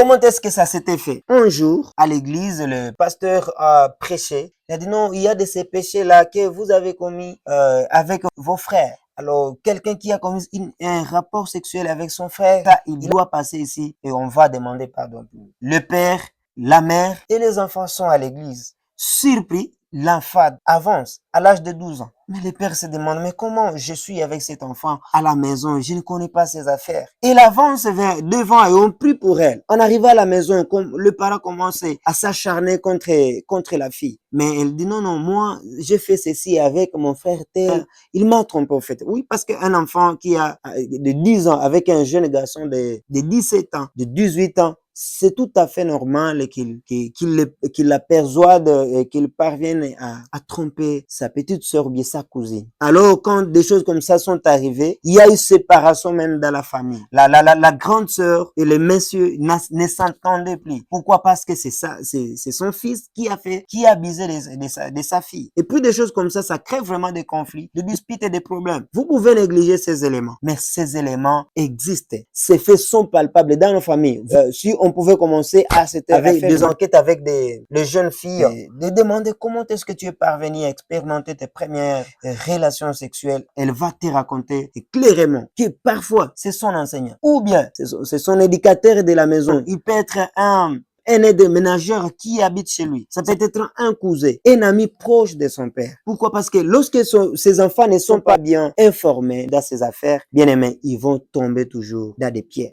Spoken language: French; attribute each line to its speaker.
Speaker 1: Comment est-ce que ça s'était fait? Un jour, à l'église, le pasteur a prêché. Il a dit non, il y a de ces péchés-là que vous avez commis avec vos frères. Alors, quelqu'un qui a commis un rapport sexuel avec son frère, ça, il doit passer ici et on va demander pardon. Le père, la mère et les enfants sont à l'église. Surpris, l'enfant avance à l'âge de 12 ans. Mais le père se demande, mais comment je suis avec cet enfant à la maison? Je ne connais pas ses affaires. Il avance vers devant et on prie pour elle. En arrivant à la maison, le parent commence à s'acharner contre la fille. Mais elle dit, non, non, moi, j'ai fait ceci avec mon frère tel. Il m'a trompé, en fait. Oui, parce qu'un enfant qui a de 10 ans avec un jeune garçon de 17 ans, de 18 ans, c'est tout à fait normal qu'il la persuade et qu'il parvienne à tromper sa petite sœur ou bien sa cousine. Alors, quand des choses comme ça sont arrivées, il y a eu séparation même dans la famille. La grande sœur et le monsieur ne s'entendaient plus. Pourquoi? Parce que c'est son fils qui a abusé de sa fille. Et puis des choses comme ça crée vraiment des conflits, des disputes et des problèmes. Vous pouvez négliger ces éléments, mais ces éléments existent. Ces faits sont palpables dans nos familles. Si on pouvait commencer à avec des enquêtes avec les jeunes filles, de demander comment est-ce que tu es parvenu à expérimenter tes premières relations sexuelles, elle va te raconter clairement que parfois c'est son enseignant ou bien c'est son éducateur de la maison. Il peut être un aide-ménageur qui habite chez lui. Ça peut être un cousin, un ami proche de son père. Pourquoi? Parce que lorsque ses enfants ne sont pas bien informés dans ses affaires, bien aimés, ils vont tomber toujours dans des pièges.